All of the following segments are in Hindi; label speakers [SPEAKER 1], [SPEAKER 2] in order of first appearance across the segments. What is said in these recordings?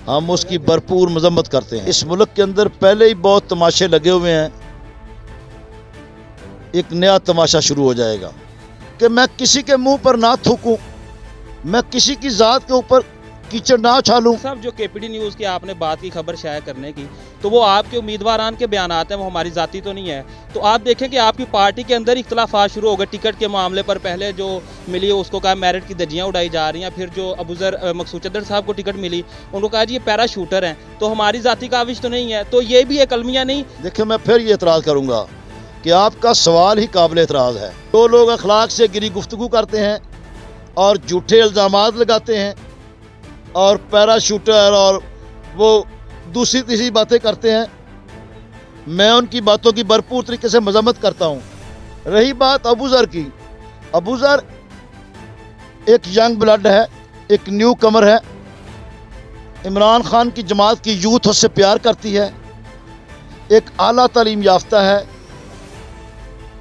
[SPEAKER 1] हम उसकी भरपूर मजम्मत करते हैं। इस मुल्क के अंदर पहले ही बहुत तमाशे लगे हुए हैं, एक नया तमाशा शुरू हो जाएगा कि मैं किसी के मुंह पर ना थूकूं, मैं किसी की ज़ात के ऊपर कीचड़ ना उछालूं।
[SPEAKER 2] साहब, जो केपीडी न्यूज़ की आपने बात की खबर शाया करने की, तो वो आपके उम्मीदवारान के बयानात हैं, वो हमारी ज़ाती तो नहीं है। तो आप देखें कि आपकी पार्टी के अंदर इख्तलाफात शुरू हो गए टिकट के मामले पर। पहले जो मिली उसको कहा मेरिट की धज्जियाँ उड़ाई जा रही हैं, फिर जो अबूज़र मकसूद चद्दर साहब को टिकट मिली उनको कहा जी ये पैराशूटर हैं, तो हमारी ज़ाती काविश तो नहीं है। तो ये भी एक अलमिया नहीं।
[SPEAKER 1] देखिए, मैं फिर ये एतराज़ करूँगा कि आपका सवाल ही काबिल एतराज़ है। तो लोग अखलाक से गिरी गुफ्तगू करते हैं और झूठे इल्ज़ामात लगाते हैं और पैराशूटर और वो दूसरी तीसरी बातें करते हैं। मैं उनकी बातों की भरपूर तरीके से मजम्मत करता हूँ। रही बात अबूज़र की, अबूज़र एक यंग ब्लड है, एक न्यू कमर है। इमरान खान की जमात की यूथ उससे प्यार करती है, एक आला तालीम याफ्ता है।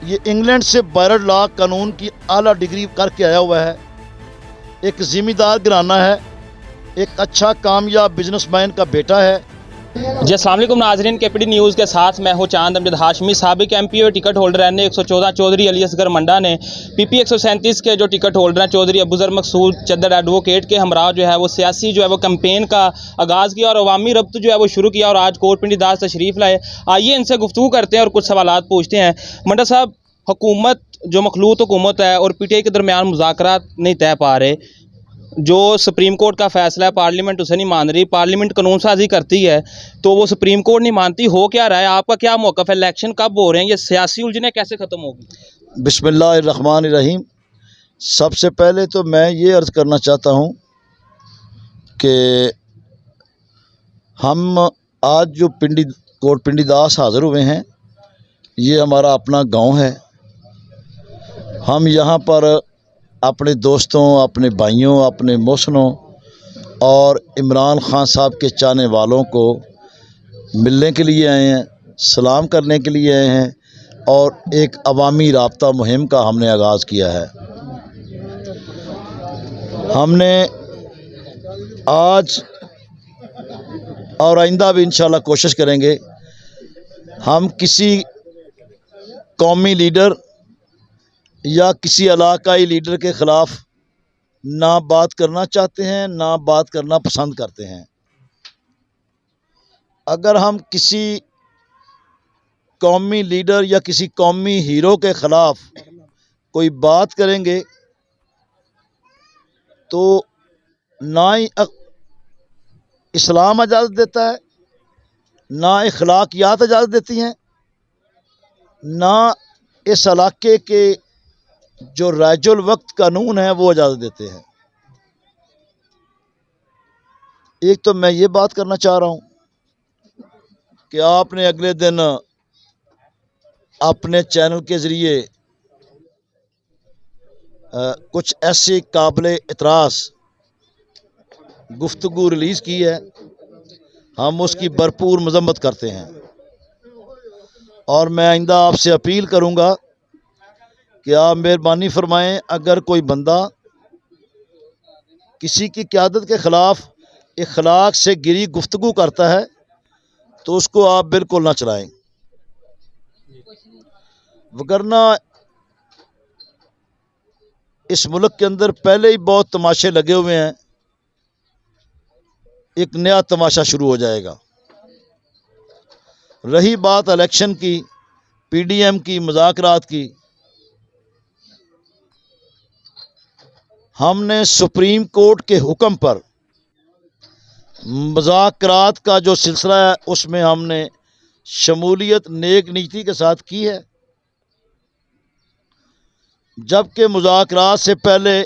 [SPEAKER 1] ये इंग्लैंड से बैरड लॉ कानून की आला डिग्री करके आया हुआ है, एक ज़िम्मेदार घराना है, एक अच्छा कामयाब बिजनेसमैन का बेटा है।
[SPEAKER 2] जी अस्सलाम वालेकुम नाज़रीन, केपीडी न्यूज़ के साथ मैं हूँ चांद अमजद हाशमी। साबिक एमपी और टिकट होल्डर रहने 114 चौधरी अली असगर मंडा ने पीपी 137 के जो टिकट होल्डर हैं चौधरी अबूज़र मकसूद चद्दर एडवोकेट के हमरा जो है वो सियासी जो है वो कैंपेन का आगाज़ किया और अवामी रब्त जो है वो शुरू किया और आज कोट पिंडी दास तशरीफ़ लाए। आइए इनसे गुफ्तगू करते हैं और कुछ सवालात पूछते हैं। मंडा साहब, हुकूमत जो मखलूत हुकूमत है और पीटीआई के दरमियान मुज़ाकरात नहीं तय पा रहे, जो सुप्रीम कोर्ट का फैसला है पार्लियामेंट उसे नहीं मान रही, पार्लियामेंट कानून साजी करती है तो वो सुप्रीम कोर्ट नहीं मानती। हो क्या रहा है, आपका क्या मौक़िफ़ है, इलेक्शन कब हो रहे हैं, ये सियासी उलझनें कैसे ख़त्म होगी?
[SPEAKER 1] बिस्मिल्लाहिर्रहमानिर्रहीम। सबसे पहले तो मैं ये अर्ज़ करना चाहता हूँ कि हम आज जो कोट पिंडी दास हाज़िर हुए हैं, ये हमारा अपना गांव है। हम यहाँ पर अपने दोस्तों, अपने भाइयों, अपने मोहसिनों और इमरान खान साहब के चाहने वालों को मिलने के लिए आए हैं, सलाम करने के लिए आए हैं और एक अवामी राब्ता मुहिम का हमने आगाज़ किया है। हमने आज और आइंदा भी इंशाल्लाह कोशिश करेंगे, हम किसी कौमी लीडर या किसी इलाकाई लीडर के ख़िलाफ़ ना बात करना चाहते हैं, ना बात करना पसंद करते हैं। अगर हम किसी कौमी लीडर या किसी कौमी हीरो के ख़िलाफ़ कोई बात करेंगे तो ना ही इस्लाम इजाज़त देता है, ना अखलाकियात इजाज़त देती हैं, ना इस इलाके के जो राजुल वक्त कानून है वो इजाज़त देते हैं। एक तो मैं ये बात करना चाह रहा हूँ कि आपने अगले दिन अपने चैनल के ज़रिए कुछ ऐसी काबिल इतराज़ गुफ्तगू रिलीज़ की है, हम उसकी भरपूर मजम्मत करते हैं और मैं आइंदा आपसे अपील करूँगा कि आप मेहरबानी फरमाएं, अगर कोई बंदा किसी की क़यादत के ख़िलाफ़ इखलाक से गिरी गुफ्तगू करता है तो उसको आप बिल्कुल ना चलाएं, वगरना इस मुल्क के अंदर पहले ही बहुत तमाशे लगे हुए हैं, एक नया तमाशा शुरू हो जाएगा। रही बात इलेक्शन की, पीडीएम की, मुज़ाकरात की, हमने सुप्रीम कोर्ट के हुक्म पर मुज़ाकरात का जो सिलसिला है उसमें हमने शमूलियत नेक नीति के साथ की है, जबकि मुज़ाकरात से पहले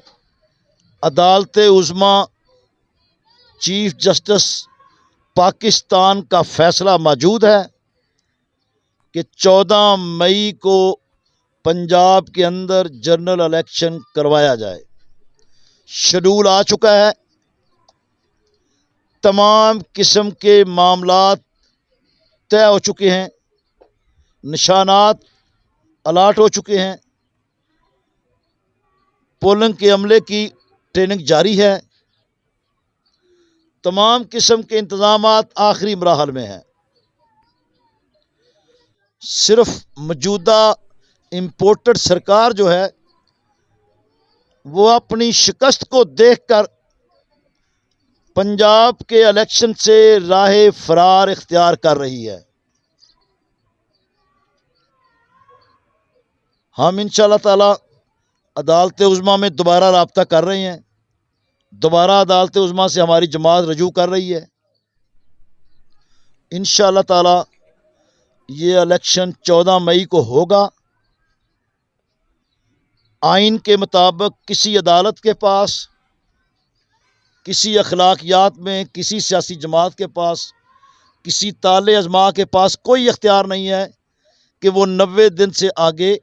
[SPEAKER 1] अदालत उज़्मा चीफ जस्टिस पाकिस्तान का फ़ैसला मौजूद है कि 14 मई को पंजाब के अंदर जनरल इलेक्शन करवाया जाए। शेड्यूल आ चुका है, तमाम किस्म के मामलात तय हो चुके हैं, निशानात अलाट हो चुके हैं, पोलिंग के अमले की ट्रेनिंग जारी है। तमाम किस्म के इंतज़ामात आखिरी मराहल में हैं। सिर्फ मौजूदा इम्पोर्टेड सरकार जो है वो अपनी शिकस्त को देखकर पंजाब के इलेक्शन से राह फरार इख्तियार कर रही है। हम इंशाअल्लाह ताला अदालत उज़्मा में दोबारा राब्ता कर रहे हैं। दोबारा अदालत उज़्मा से हमारी जमात रजू कर रही है। इंशाअल्लाह ताला ये इलेक्शन 14 मई को होगा। आइन के मुताबिक किसी अदालत के पास, किसी अखलाकियात में, किसी सियासी जमात के पास, किसी ताले अज़मा के पास कोई इख्तियार नहीं है कि वो 90 दिन से आगे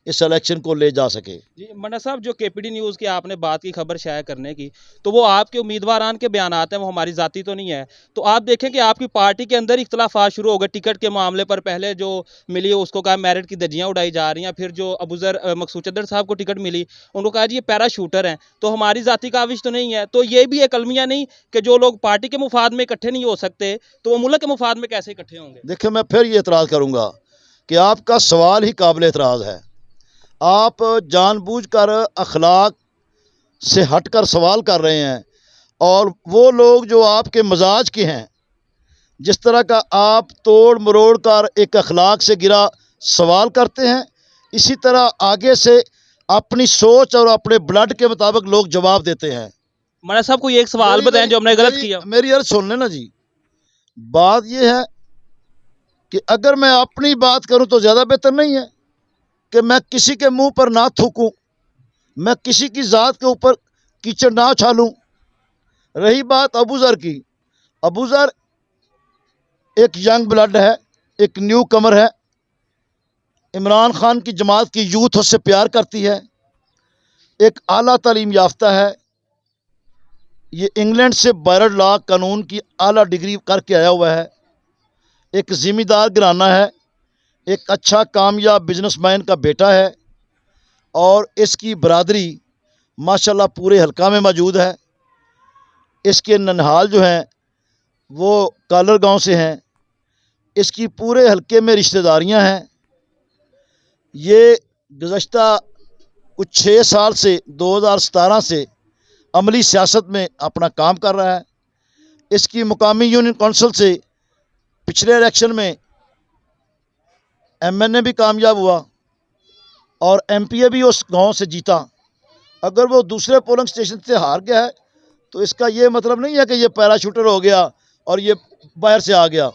[SPEAKER 1] इस इलेक्शन को ले जा सके।
[SPEAKER 2] जी मंडा साहब, जो केपीडी न्यूज़ की आपने बात की, खबर शाया करने की, तो वो आपके उम्मीदवारान के बयानात हैं, वो हमारी ज़ाती तो नहीं है। तो आप देखें कि आपकी पार्टी के अंदर इख्तलाफात शुरू हो गए टिकट के मामले पर। पहले जो मिली उसको कहा मेरिट की धज्जियाँ उड़ाई जा रही हैं, फिर जो अबूज़र मकसूद चद्दर साहब को टिकट मिली उनको कहा जी ये पैरा शूटर हैं, तो हमारी ज़ाती काविश तो नहीं है। तो ये भी एक अलमिया नहीं कि जो लोग पार्टी के मुफाद में इकट्ठे नहीं हो सकते तो वो मुल्क के मुफाद में कैसे इकट्ठे होंगे?
[SPEAKER 1] देखिए, मैं फिर ये एतराज़ करूँगा कि आपका सवाल ही काबिल एतराज़ है। आप जानबूझकर अखलाक से हटकर सवाल कर रहे हैं, और वो लोग जो आपके मजाज के हैं, जिस तरह का आप तोड़ मरोड़ कर एक अखलाक से गिरा सवाल करते हैं, इसी तरह आगे से अपनी सोच और अपने ब्लड के मुताबिक लोग जवाब देते हैं।
[SPEAKER 2] मंडा साहब कोई एक सवाल बताएं जो हमने गलत किया।
[SPEAKER 1] मेरी अर्ज सुन लेना जी। बात यह है कि अगर मैं अपनी बात करूं तो ज़्यादा बेहतर नहीं है कि मैं किसी के मुंह पर ना थूकूं, मैं किसी की ज़ात के ऊपर कीचड़ ना उछालूं। रही बात अबूज़र की, अबूज़र एक यंग ब्लड है, एक न्यू कमर है। इमरान खान की जमात की यूथ उससे प्यार करती है। एक आला तालीम याफ्ता है। ये इंग्लैंड से बैरड लॉ कानून की आला डिग्री करके आया हुआ है। एक ज़िम्मेदार घराना है, एक अच्छा कामयाब बिजनेसमैन का बेटा है, और इसकी बरादरी माशाल्लाह पूरे हल्का में मौजूद है। इसके ननहाल जो हैं वो कालर गांव से हैं। इसकी पूरे हल्के में रिश्तेदारियां हैं। ये गुज़श्ता कुछ 6 साल से 2017 से अमली सियासत में अपना काम कर रहा है। इसकी मुकामी यूनियन कौंसिल से पिछले इलेक्शन में MNA भी कामयाब हुआ और MPA भी उस गांव से जीता। अगर वो दूसरे पोलिंग स्टेशन से हार गया है तो इसका ये मतलब नहीं है कि ये पैराशूटर हो गया और ये बाहर से आ गया।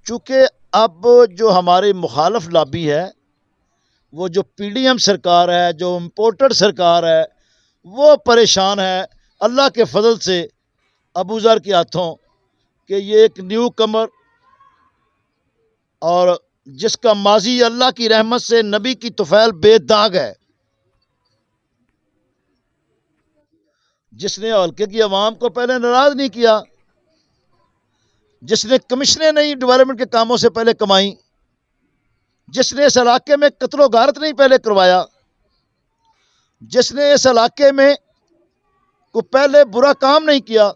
[SPEAKER 1] चूँकि अब जो हमारी मुखालफ लॉबी है, वो जो PDM सरकार है, जो इम्पोर्टेड सरकार है, वो परेशान है अल्लाह के फजल से अबूज़र के हाथों कि ये एक न्यू कमर और जिसका माजी अल्लाह की रहमत से नबी की तुफैल बेदाग है, जिसने हल्के की आवाम को पहले नाराज़ नहीं किया, जिसने कमिश्नें नहीं डेवलपमेंट के कामों से पहले कमाई, जिसने इस इलाके में कत्लो गारत नहीं पहले करवाया, जिसने इस इलाके में को पहले बुरा काम नहीं किया,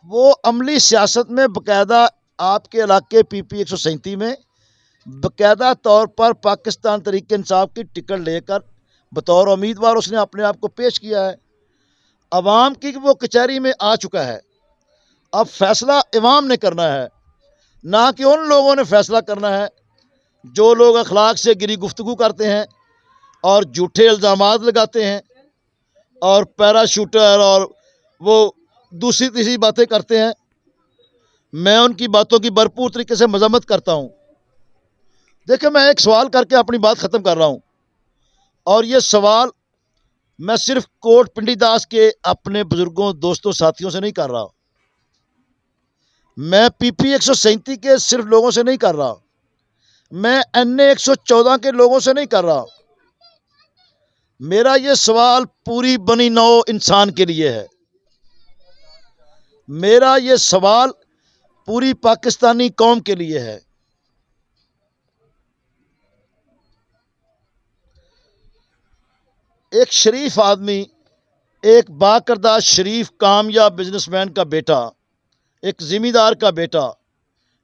[SPEAKER 1] वो अमली सियासत में बाकायदा आपके इलाके PP 137 में बाकायदा तौर पर पाकिस्तान तहरीक इंसाफ की टिकट लेकर बतौर उम्मीदवार उसने अपने आप को पेश किया है। अवाम की वो कचहरी में आ चुका है। अब फैसला इमाम ने करना है, ना कि उन लोगों ने फैसला करना है जो लोग अखलाक से गिरी गुफ्तगू करते हैं और झूठे इल्ज़ामात लगाते हैं और पैराशूटर और वो दूसरी तीसरी बातें करते हैं। मैं उनकी बातों की भरपूर तरीके से मजम्मत करता हूँ। देखिए, मैं एक सवाल करके अपनी बात ख़त्म कर रहा हूँ, और ये सवाल मैं सिर्फ कोट पिंडी दास के अपने बुज़ुर्गों, दोस्तों, साथियों से नहीं कर रहा। मैं PP 137 के सिर्फ लोगों से नहीं कर रहा। मैं NA 114 के लोगों से नहीं कर रहा। मेरा ये सवाल पूरी बनी नौ इंसान के लिए है। मेरा ये सवाल पूरी पाकिस्तानी कौम के लिए है। एक शरीफ आदमी एक बाकरदार शरीफ कामयाब बिजनेसमैन का बेटा, एक ज़िम्मेदार का बेटा,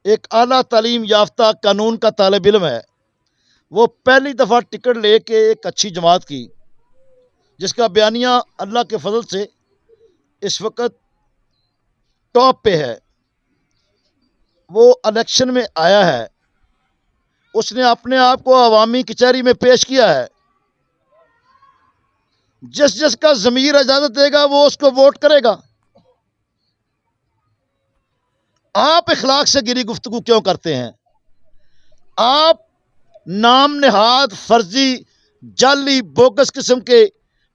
[SPEAKER 1] एक आला तालीम याफ्ता कानून का तालिब इल्म है, वो पहली दफ़ा टिकट लेके एक अच्छी जमात की, जिसका बयानिया अल्लाह के फजल से इस वक्त टॉप पे है, वो इलेक्शन में आया है। उसने अपने आप को अवामी कचहरी में पेश किया है। जिस जिसका ज़मीर इजाज़त देगा वो उसको वोट करेगा। आप इखलाक से गिरी गुफ्तगू क्यों करते हैं? आप नाम नेहाद फर्जी जाली बोगस किस्म के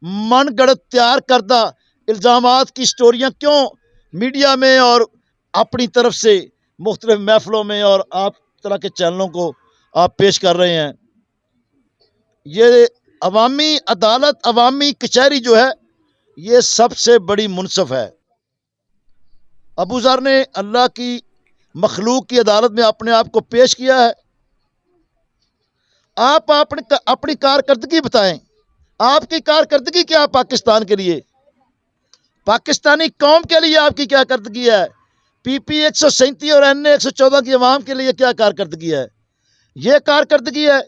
[SPEAKER 1] मनगढ़ंत तैयार करदा इल्ज़ामात की स्टोरियां क्यों मीडिया में और अपनी तरफ से मुख्तलिफ महफिलों में और आप तरह के चैनलों को आप पेश कर रहे हैं? ये अवामी अदालत, अवामी कचहरी जो है, ये सबसे बड़ी मुनसफ है। अबू ज़र ने अल्लाह की मखलूक की अदालत में अपने आप को पेश किया है। आप अपनी कारकर्दगी बताएं। आपकी कारकर्दगी क्या पाकिस्तान के लिए, पाकिस्तानी कौम के लिए आपकी क्या कारकर्दगी है? PP 137 और NA 114 की अवाम के लिए क्या कारकर्दगी है? ये कारकर्दगी है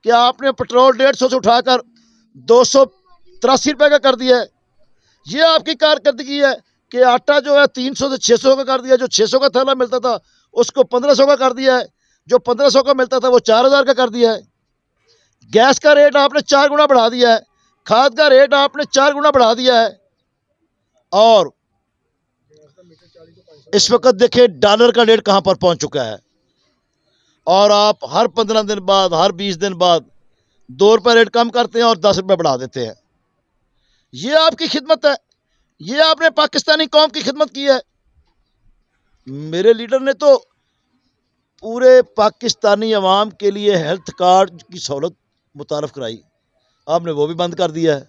[SPEAKER 1] कि आपने पेट्रोल 150 से उठाकर 283 रुपये का कर दिया है। ये आपकी कारकर्दगी है कि आटा जो है 300 से 600 का कर दिया, जो 600 का थैला मिलता था उसको 1500 का कर दिया है, जो 1500 का मिलता था वो 4000 का कर दिया है। गैस का रेट आपने 4 गुना बढ़ा दिया है, खाद का रेट आपने 4 गुना बढ़ा दिया है। और इस वक्त देखिए डॉलर का रेट कहाँ पर पहुँच चुका है। और आप हर 15 दिन बाद, हर 20 दिन बाद 2 रुपये रेट कम करते हैं और 10 रुपये बढ़ा देते हैं। ये आपकी खिदमत है, ये आपने पाकिस्तानी कौम की खिदमत की है। मेरे लीडर ने तो पूरे पाकिस्तानी अवाम के लिए हेल्थ कार्ड की सहूलत मुतारफ़ कराई, आपने वो भी बंद कर दिया है।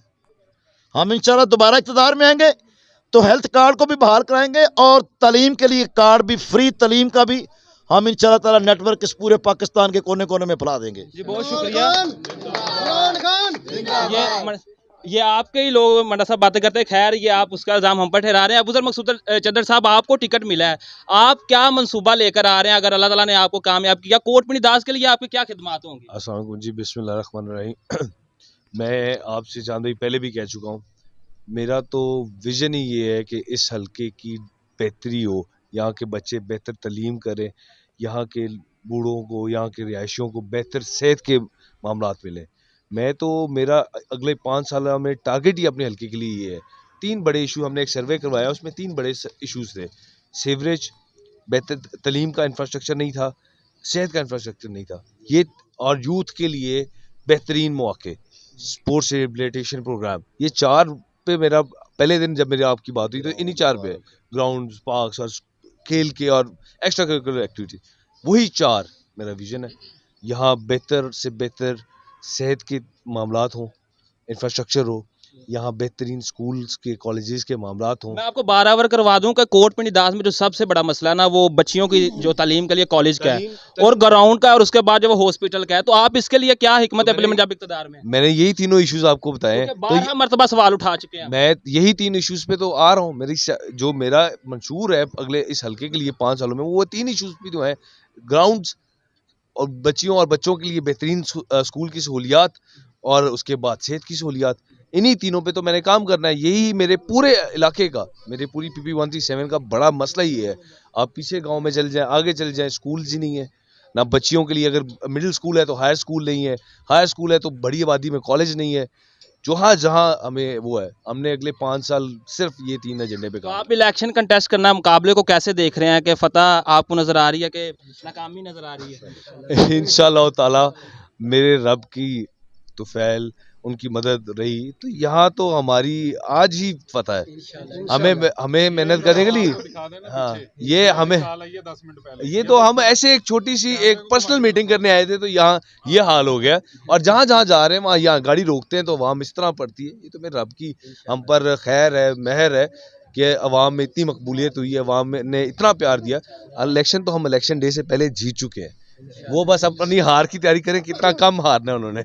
[SPEAKER 1] हम इंशाल्लाह दोबारा इक़्तिदार में आएंगे तो हेल्थ कार्ड को भी बहाल कराएंगे और तालीम के लिए कार्ड भी, फ्री तालीम का भी हम इंशाल्लाह ताला नेटवर्क इस पूरे पाकिस्तान के कोने कोने में फैला देंगे।
[SPEAKER 2] जी बहुत शुक्रिया। ये आपके ही लोग मंडा साहब बातें करते हैं। खैर, ये आप उसका इल्ज़ाम हम पर ठहरा रहे हैं। अबू ज़र मकसूद चद्दर साहब, आपको टिकट मिला है, आप क्या मंसूबा लेकर आ रहे हैं? अगर अल्लाह ताला ने आपको कामयाब किया, कोट पीनी दास के लिए आपकी क्या खिदमात होंगी?
[SPEAKER 3] अस्सलाम वालेकुम जी, बिस्मिल्लाहिर्रहमानिर्रहीम। मैं आपसे चांद भाई पहले भी कह चुका हूँ, मेरा तो विज़न ही ये है कि इस हल्के की बेहतरी हो, यहाँ के बच्चे बेहतर तालीम करें, यहाँ के बूढ़ों को, यहाँ के रिहायशियों को बेहतर सेहत के मामलात मिलें। मैं तो मेरा अगले 5 साल में टारगेट ही अपने हल्के के लिए ये है। 3 बड़े इशू हमने एक सर्वे करवाया, उसमें 3 बड़े इशूज़ थे। सीवरेज, बेहतर तालीम का इंफ्रास्ट्रक्चर नहीं था, सेहत का इंफ्रास्ट्रक्चर नहीं था, ये और यूथ के लिए बेहतरीन मौके, स्पोर्ट्स रिहेबिलिटेशन प्रोग्राम, ये 4 पे मेरा पहले दिन जब मेरी आपकी बात हुई तो इन्हीं 4 पे, ग्राउंड, पार्क्स और खेल के और एक्स्ट्रा करिकुलर एक्टिविटी, वही 4 मेरा विजन है। यहाँ बेहतर से बेहतर सेहत के मामलात हों, इंफ्रास्ट्रक्चर हो, यहाँ बेहतरीन स्कूल्स के, कॉलेजेस के मामलात हों।
[SPEAKER 2] मैं आपको बारावर करवा दूं कि कोट पिंडी दास में जो सबसे बड़ा मसला ना, वो बच्चियों की जो तालीम के लिए कॉलेज का है और ग्राउंड का है, और उसके बाद जो वो हॉस्पिटल का है। तो आप इसके लिए क्या हिकमत अमली जब इक़्तिदार में?
[SPEAKER 3] मैंने यही तीनों इश्यूज आपको बताए,
[SPEAKER 2] तो 12 मरतबा सवाल उठा चुके हैं।
[SPEAKER 3] मैं यही 3 इश्यूज पे तो आ रहा हूँ। जो मेरा मंशूर है अगले इस हल्के के लिए 5 सालों में, वो 3 इश्यूज भी तो हैं, ग्राउंड्स और बच्चियों और बच्चों के लिए बेहतरीन स्कूल की सहूलियात और उसके बाद सेहत की सहूलियात। इन्हीं तीनों पे तो मैंने काम करना है। यही मेरे पूरे इलाके का, मेरे पूरी PP 137 का बड़ा मसला ही है। आप पीछे गांव में चल जाएं, आगे चल जाएं, स्कूल्स ही नहीं है ना बच्चियों के लिए। अगर मिडिल स्कूल है तो हायर स्कूल नहीं है, हायर स्कूल है तो बड़ी आबादी में कॉलेज नहीं है। जहाँ हमें वो है, हमने अगले 5 साल सिर्फ ये 3 एजेंडे पे
[SPEAKER 2] तो
[SPEAKER 3] काम।
[SPEAKER 2] आप इलेक्शन कंटेस्ट करना, मुकाबले को कैसे देख रहे हैं? कि फतह आपको नजर आ रही है कि नाकामी नजर आ रही है?
[SPEAKER 3] इंशाअल्लाह ताला मेरे रब की तुफैल, उनकी मदद रही तो यहाँ तो हमारी आज ही फतह है। हमें मेहनत करने के लिए, हाँ, ये हमें, ये तो हम ऐसे एक छोटी सी एक पर्सनल मीटिंग करने आए थे तो यहाँ ये हाल हो गया। और जहाँ जहाँ जा रहे हैं वहाँ यहाँ गाड़ी रोकते हैं तो वहाँ इस तरह पड़ती है। ये तो मेरे रब की हम पर खैर है, मेहर है कि अवाम में इतनी मकबूलियत हुई है, अवाम ने इतना प्यार दिया। इलेक्शन तो हम इलेक्शन डे से पहले जीत चुके हैं, वो बस अपनी हार की तैयारी करें, कितना कम हारना है उन्होंने।